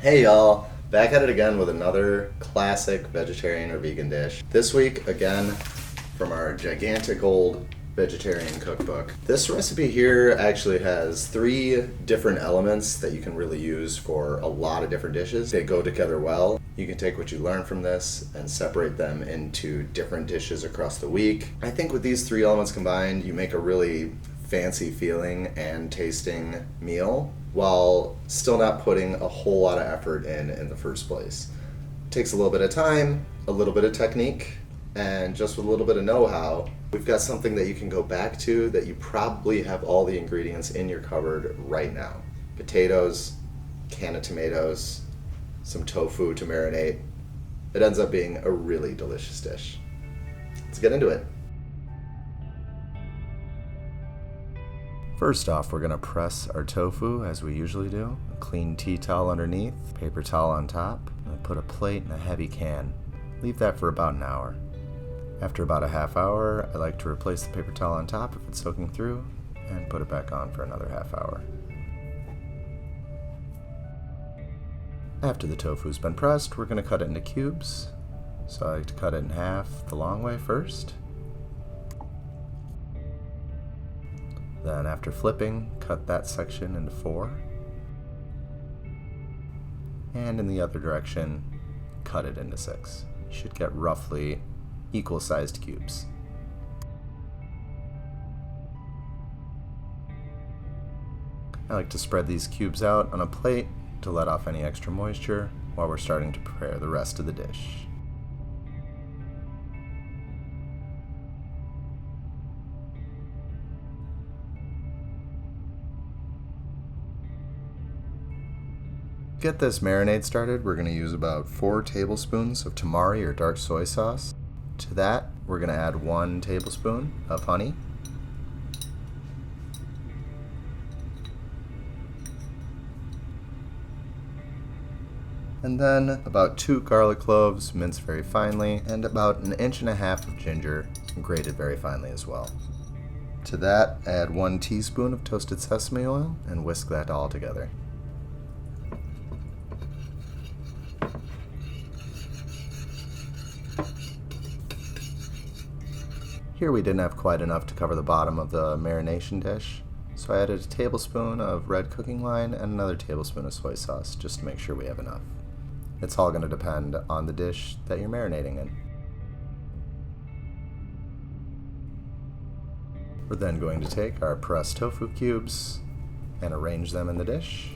Hey y'all, back at it again with another classic vegetarian or vegan dish. This week, again, from our gigantic old vegetarian cookbook. This recipe here actually has 3 different elements that you can really use for a lot of different dishes. They go together well. You can take what you learn from this and separate them into different dishes across the week. I think with these 3 elements combined, you make a really fancy feeling and tasting meal while still not putting a whole lot of effort in the first place. It takes a little bit of time, a little bit of technique, and just with a little bit of know-how, we've got something that you can go back to that you probably have all the ingredients in your cupboard right now. Potatoes, can of tomatoes, some tofu to marinate. It ends up being a really delicious dish. Let's get into it. First off, we're going to press our tofu as we usually do. A clean tea towel underneath, paper towel on top, and put a plate in a heavy can. Leave that for about an hour. After about a half hour, I like to replace the paper towel on top if it's soaking through, and put it back on for another half hour. After the tofu's been pressed, we're going to cut it into cubes. So I like to cut it in half the long way first. Then after flipping, cut that section into 4. And in the other direction, cut it into 6. You should get roughly equal sized cubes. I like to spread these cubes out on a plate to let off any extra moisture while we're starting to prepare the rest of the dish. To get this marinade started, we're going to use about 4 tablespoons of tamari or dark soy sauce. To that, we're going to add 1 tablespoon of honey. And then about 2 garlic cloves, minced very finely, and about 1.5 inches of ginger, grated very finely as well. To that, add 1 teaspoon of toasted sesame oil and whisk that all together. Here we didn't have quite enough to cover the bottom of the marination dish, so I added a tablespoon of red cooking wine and another tablespoon of soy sauce just to make sure we have enough. It's all going to depend on the dish that you're marinating in. We're then going to take our pressed tofu cubes and arrange them in the dish.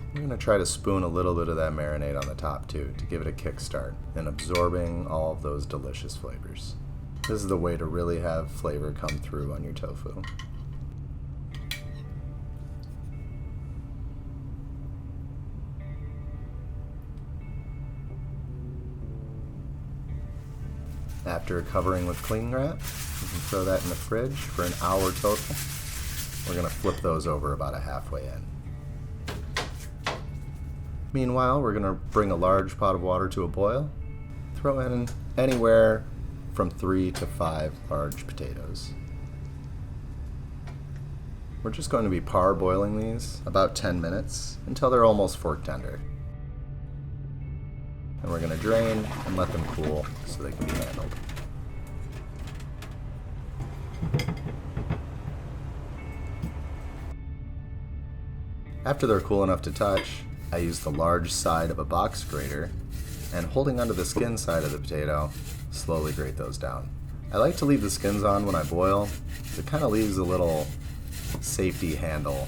I'm going to try to spoon a little bit of that marinade on the top too to give it a kickstart and absorbing all of those delicious flavors. This is the way to really have flavor come through on your tofu. After covering with cling wrap, you can throw that in the fridge for an hour total. We're going to flip those over about a halfway in. Meanwhile, we're going to bring a large pot of water to a boil. Throw in anywhere from 3 to 5 large potatoes. We're just going to be parboiling these about 10 minutes until they're almost fork tender. And we're going to drain and let them cool so they can be handled. After they're cool enough to touch, I use the large side of a box grater and holding onto the skin side of the potato, slowly grate those down. I like to leave the skins on when I boil. It kind of leaves a little safety handle.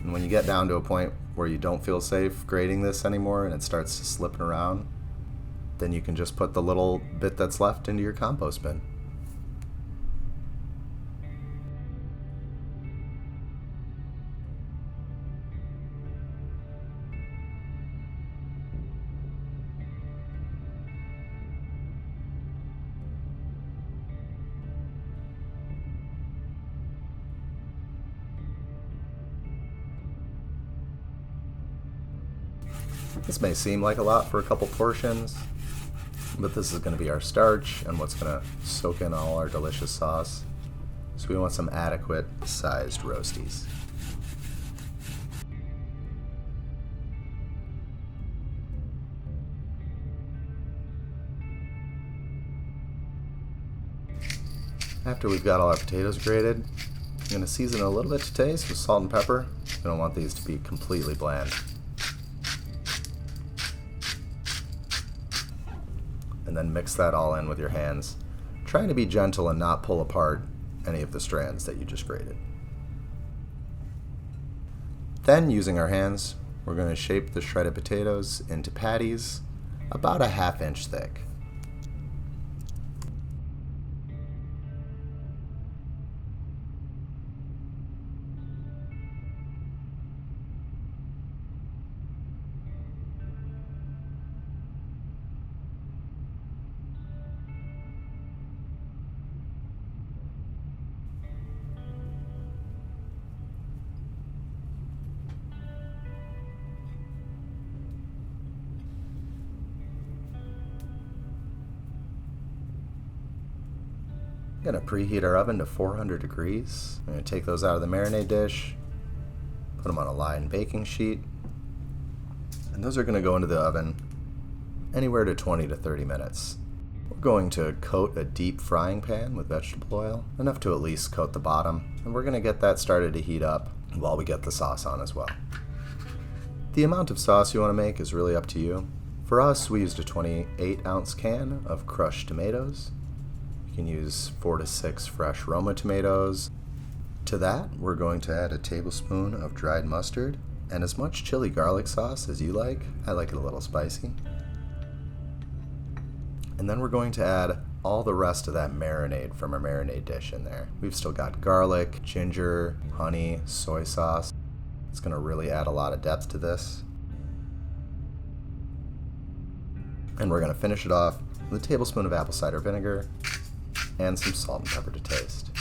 And when you get down to a point where you don't feel safe grating this anymore and it starts to slip around, then you can just put the little bit that's left into your compost bin. This may seem like a lot for a couple portions. But this is going to be our starch and what's going to soak in all our delicious sauce. So we want some adequate sized Röstis. After we've got all our potatoes grated, I'm going to season a little bit to taste with salt and pepper. We don't want these to be completely bland. And then mix that all in with your hands, trying to be gentle and not pull apart any of the strands that you just grated. Then, using our hands, we're going to shape the shredded potatoes into patties about a 1/2 inch thick. I'm going to preheat our oven to 400 degrees. I'm going to take those out of the marinade dish, put them on a lined baking sheet, and those are going to go into the oven anywhere to 20 to 30 minutes. We're going to coat a deep frying pan with vegetable oil, enough to at least coat the bottom, and we're going to get that started to heat up while we get the sauce on as well. The amount of sauce you want to make is really up to you. For us, we used a 28-ounce can of crushed tomatoes. You can use 4 to 6 fresh Roma tomatoes. To that, we're going to add a tablespoon of dried mustard and as much chili garlic sauce as you like. I like it a little spicy. And then we're going to add all the rest of that marinade from our marinade dish in there. We've still got garlic, ginger, honey, soy sauce. It's going to really add a lot of depth to this. And we're going to finish it off with a tablespoon of apple cider vinegar and some salt and pepper to taste.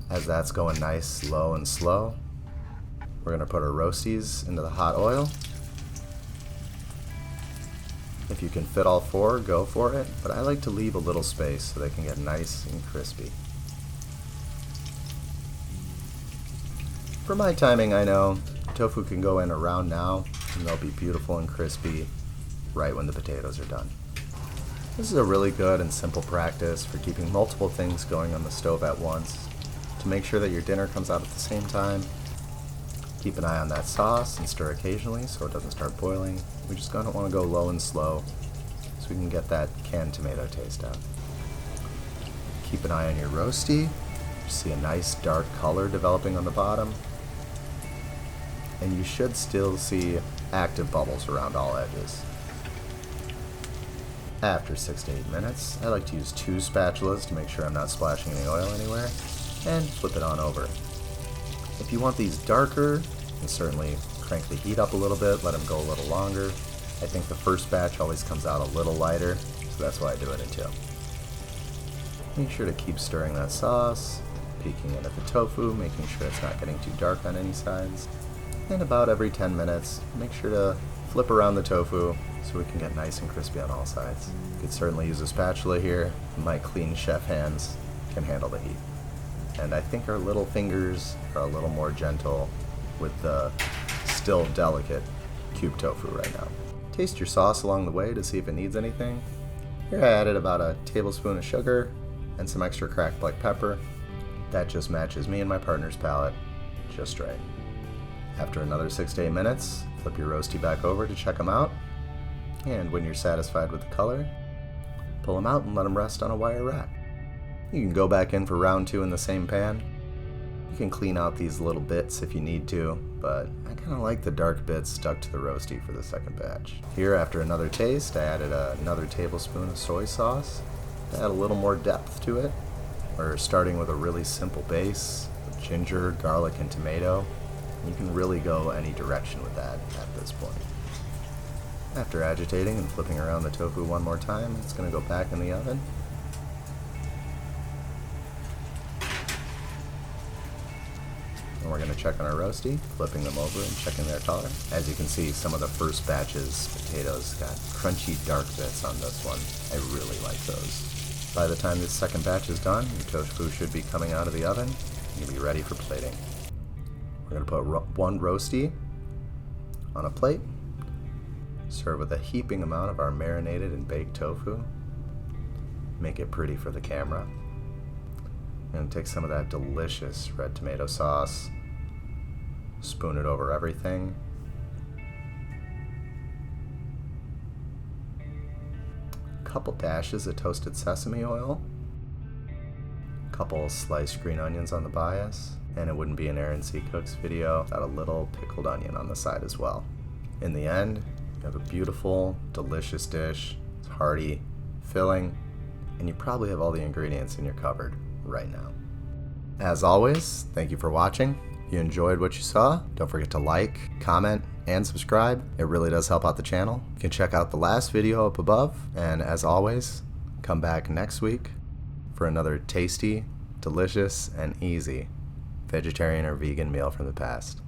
As that's going nice, low and slow, we're going to put our Röstis into the hot oil. If you can fit all 4, go for it, but I like to leave a little space so they can get nice and crispy. For my timing, I know tofu can go in around now, and they'll be beautiful and crispy right when the potatoes are done. This is a really good and simple practice for keeping multiple things going on the stove at once to make sure that your dinner comes out at the same time. Keep an eye on that sauce and stir occasionally so it doesn't start boiling. We just want to go low and slow so we can get that canned tomato taste out. Keep an eye on your Rösti. You see a nice dark color developing on the bottom. And you should still see active bubbles around all edges. After 6 to 8 minutes, I like to use 2 spatulas to make sure I'm not splashing any oil anywhere, and flip it on over. If you want these darker, you can certainly crank the heat up a little bit, let them go a little longer. I think the first batch always comes out a little lighter, so that's why I do it in 2. Make sure to keep stirring that sauce, peeking in at the tofu, making sure it's not getting too dark on any sides. And about every 10 minutes, make sure to flip around the tofu so we can get nice and crispy on all sides. You could certainly use a spatula here. My clean chef hands can handle the heat. And I think our little fingers are a little more gentle with the still delicate cube tofu right now. Taste your sauce along the way to see if it needs anything. Here I added about a tablespoon of sugar and some extra cracked black pepper. That just matches me and my partner's palate just right. After another 6 to 8 minutes, flip your Rösti back over to check them out. And when you're satisfied with the color, pull them out and let them rest on a wire rack. You can go back in for round 2 in the same pan. You can clean out these little bits if you need to, but I kind of like the dark bits stuck to the Rösti for the second batch. Here, after another taste, I added another tablespoon of soy sauce to add a little more depth to it. We're starting with a really simple base with ginger, garlic, and tomato. You can really go any direction with that at this point. After agitating and flipping around the tofu one more time, it's going to go back in the oven. And we're going to check on our Rösti, flipping them over and checking their color. As you can see, some of the first batches potatoes got crunchy dark bits on this one. I really like those. By the time this second batch is done, your tofu should be coming out of the oven and you'll be ready for plating. We're going to put one Rösti on a plate. Serve with a heaping amount of our marinated and baked tofu. Make it pretty for the camera. And take some of that delicious red tomato sauce, spoon it over everything. A couple dashes of toasted sesame oil, a couple sliced green onions on the bias, and it wouldn't be an Aaron C. Cooks video without a little pickled onion on the side as well. In the end, you have a beautiful, delicious dish. It's hearty, filling, and you probably have all the ingredients in your cupboard right now. As always, thank you for watching. If you enjoyed what you saw, don't forget to like, comment, and subscribe. It really does help out the channel. You can check out the last video up above, and as always, come back next week for another tasty, delicious, and easy vegetarian or vegan meal from the past.